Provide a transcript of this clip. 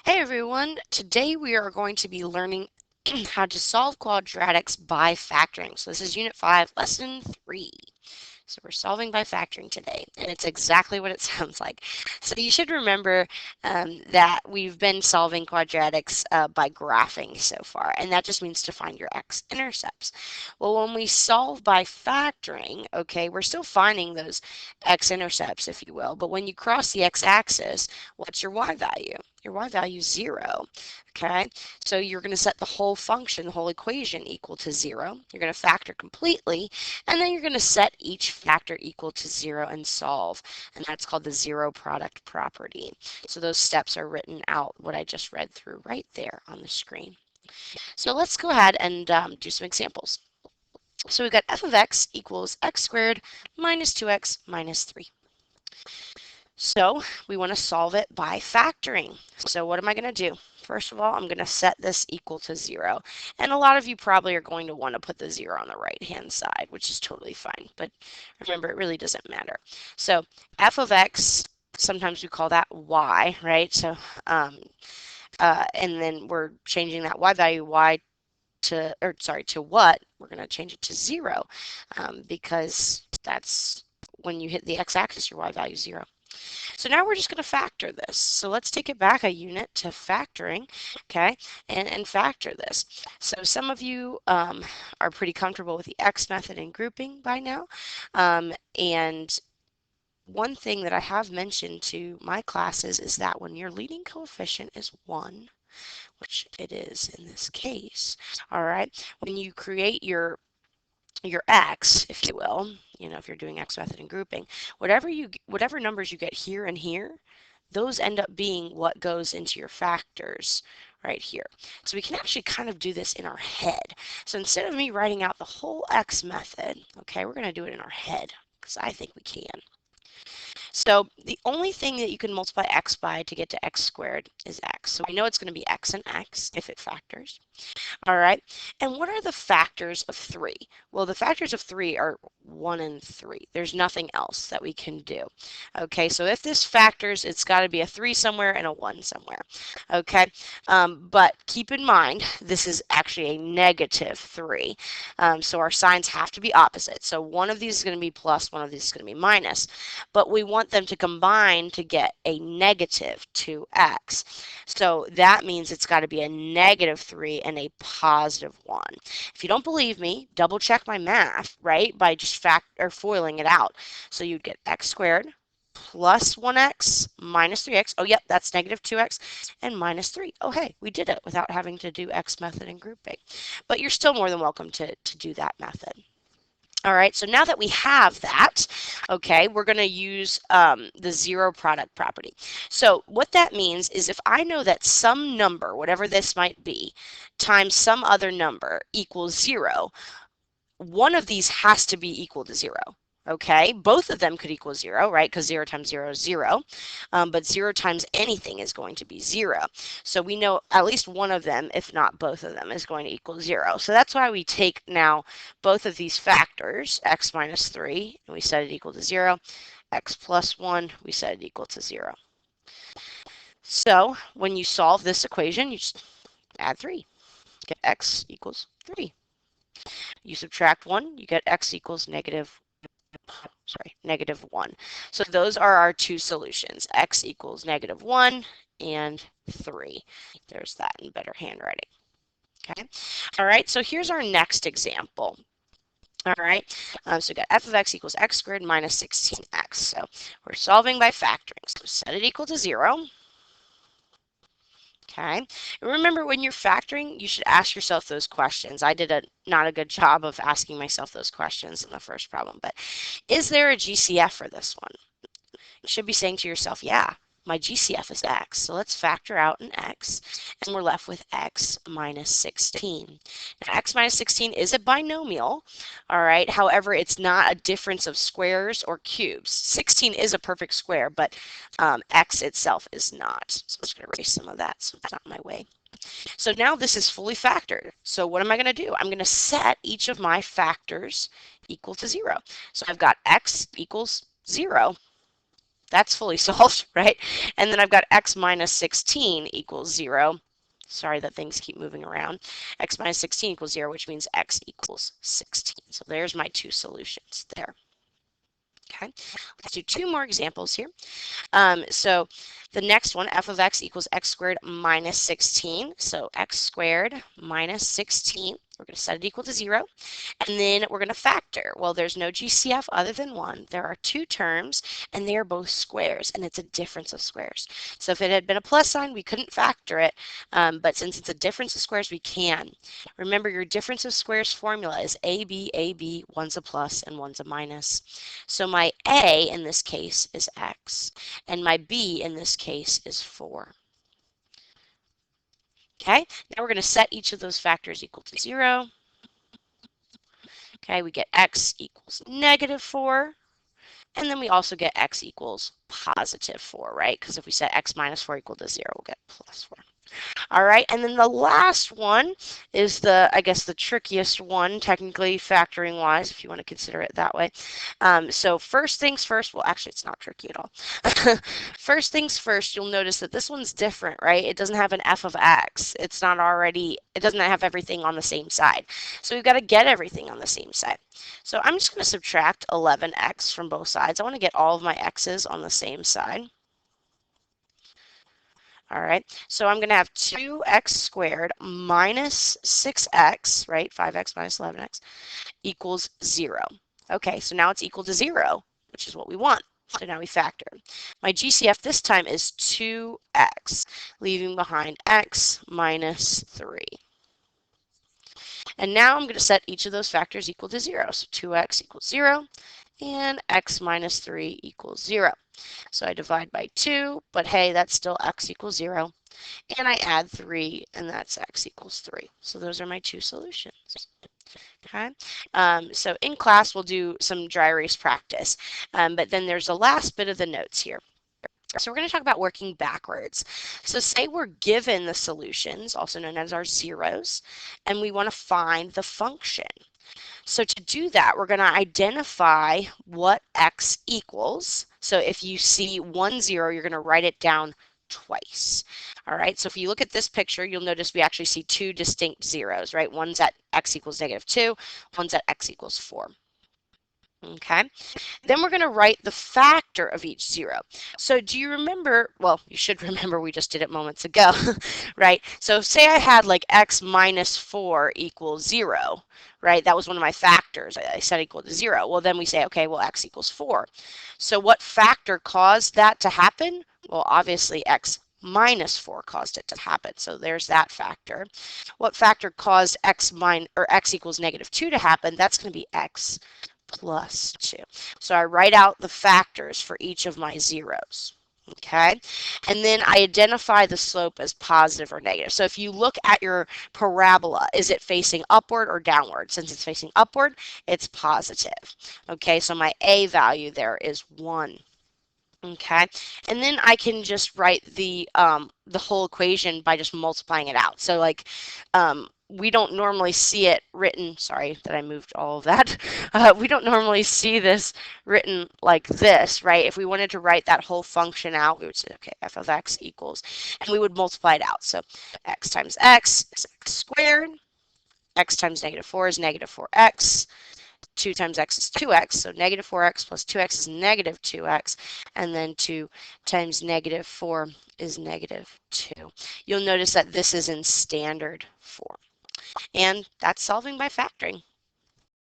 Hey everyone, today we are going to be learning how to solve quadratics by factoring. So this is Unit 5, Lesson 3. So we're solving by factoring today, and it's exactly what it sounds like. So you should remember that we've been solving quadratics by graphing so far, and that just means to find your x-intercepts. Well, when we solve by factoring, okay, we're still finding those x-intercepts, if you will, but when you cross the x-axis, what's your y value? Your y value is 0. Okay, so you're going to set the whole function, the whole equation equal to 0. You're going to factor completely, and then you're going to set each factor equal to 0 and solve. And that's called the zero product property. So those steps are written out, what I just read through right there on the screen. So let's go ahead and do some examples. So we've got f of x equals x squared minus 2x minus 3. So we want to solve it by factoring. So what am I going to do? First of all, I'm going to set this equal to 0. And a lot of you probably are going to want to put the 0 on the right-hand side, which is totally fine. But remember, it really doesn't matter. So f of x, sometimes we call that y, right? So, and then we're changing that y value, to what? We're going to change it to 0 because that's when you hit the x-axis, your y value is 0. So now we're just going to factor this. So let's take it back a unit to factoring, okay, and factor this. So some of you are pretty comfortable with the X method and grouping by now. And one thing that I have mentioned to my classes is that when your leading coefficient is 1, which it is in this case, all right, when you create your x, if you will, if you're doing X method and grouping, whatever numbers you get here and here, those end up being what goes into your factors right here. So we can actually kind of do this in our head. So instead of me writing out the whole X method, okay, we're going to do it in our head because I think we can. So the only thing that you can multiply x by to get to x squared is x. So we know it's going to be x and x if it factors. All right. And what are the factors of 3? Well, the factors of 3 are 1 and 3. There's nothing else that we can do. Okay, so if this factors, it's got to be a 3 somewhere and a 1 somewhere. Okay, but keep in mind, this is actually a negative 3. So our signs have to be opposite. So one of these is going to be plus, one of these is going to be minus. But we want them to combine to get a negative 2x. So that means it's got to be a negative 3 and a positive 1. If you don't believe me, double check my math, right, by just foiling it out. So you'd get x squared plus 1x minus 3x. Oh, yep, that's negative 2x and minus 3. Oh, hey, we did it without having to do X method and grouping. But you're still more than welcome to do that method. All right, so now that we have that, okay, we're going to use the zero product property. So what that means is if I know that some number, whatever this might be, times some other number equals 0, one of these has to be equal to 0. Okay, both of them could equal 0, right? Because 0 times 0 is 0. But 0 times anything is going to be 0. So we know at least one of them, if not both of them, is going to equal 0. So that's why we take now both of these factors, x minus 3, and we set it equal to 0. X plus 1, we set it equal to 0. So when you solve this equation, you just add 3. Get x equals 3. You subtract 1, you get x equals negative 1. So those are our two solutions. X equals negative 1 and 3. There's that in better handwriting. Okay. All right, so here's our next example. All right, so we got f of x equals x squared minus 16x. So we're solving by factoring. So set it equal to 0. Okay. And remember, when you're factoring, you should ask yourself those questions. I did not a good job of asking myself those questions in the first problem, but is there a GCF for this one? You should be saying to yourself, yeah, my GCF is x. So let's factor out an x, and we're left with x minus 16. Now, x minus 16 is a binomial, all right? However, it's not a difference of squares or cubes. 16 is a perfect square, but x itself is not. So I'm just going to erase some of that so it's not in my way. So now this is fully factored. So what am I going to do? I'm going to set each of my factors equal to 0. So I've got x equals 0. that's fully solved, right? And then I've got x minus 16 equals 0. Sorry that things keep moving around. X minus 16 equals 0, which means x equals 16. So there's my two solutions there. Okay, let's do two more examples here. So the next one, f of x equals x squared minus 16. So x squared minus 16, we're going to set it equal to 0. And then we're going to factor. Well, there's no GCF other than 1. There are two terms, and they are both squares, and it's a difference of squares. So if it had been a plus sign, we couldn't factor it. But since it's a difference of squares, we can. Remember, your difference of squares formula is AB, one's a plus and one's a minus. So my A in this case is x, and my B in this case is 4. Okay, now we're going to set each of those factors equal to 0. Okay, we get x equals negative 4, and then we also get x equals positive 4, right? Because if we set x minus 4 equal to 0, we'll get plus 4. All right, and then the last one is I guess the trickiest one, technically factoring wise, if you want to consider it that way. So first things first, well, actually it's not tricky at all. First things first, you'll notice that this one's different, right? It doesn't have an f of x. It doesn't have everything on the same side. So we've got to get everything on the same side. So I'm just going to subtract 11x from both sides. I want to get all of my x's on the same side. All right, so I'm going to have 2x squared minus 6x, right? 5x minus 11x equals 0. Okay, so now it's equal to 0, which is what we want. So now we factor. My GCF this time is 2x, leaving behind x minus 3. And now I'm going to set each of those factors equal to 0. So 2x equals 0, and x minus 3 equals 0. So I divide by 2, but hey, that's still x equals 0. And I add 3, and that's x equals 3. So those are my two solutions. Okay, so in class we'll do some dry erase practice, but then there's the last bit of the notes here. So we're going to talk about working backwards. So say we're given the solutions, also known as our zeros, and we want to find the function. So to do that, we're going to identify what x equals. So if you see 1, 0, you're going to write it down twice. All right, so if you look at this picture, you'll notice we actually see two distinct zeros, right? One's at x equals negative 2, one's at x equals 4. Okay, then we're going to write the factor of each 0. So do you remember, well, you should remember we just did it moments ago, right? So say I had like x minus 4 equals 0, right? That was one of my factors. I set equal to 0. Well, then we say, okay, well, x equals 4. So what factor caused that to happen? Well, obviously x minus 4 caused it to happen. So there's that factor. What factor caused x equals negative 2 to happen? That's going to be x plus 2. So I write out the factors for each of my zeros. Okay, and then I identify the slope as positive or negative. So if you look at your parabola, is it facing upward or downward? Since it's facing upward, it's positive. Okay, so my A value there is 1. Okay, and then I can just write the whole equation by just multiplying it out. So like we don't normally see it written, sorry that I moved all of that. We don't normally see this written like this, right? If we wanted to write that whole function out, we would say, okay, f of x equals, and we would multiply it out. So x times x is x squared, x times negative 4 is negative 4x, 2 times x is 2x, so negative 4x plus 2x is negative 2x, and then 2 times negative 4 is negative 2. You'll notice that this is in standard form. And that's solving by factoring.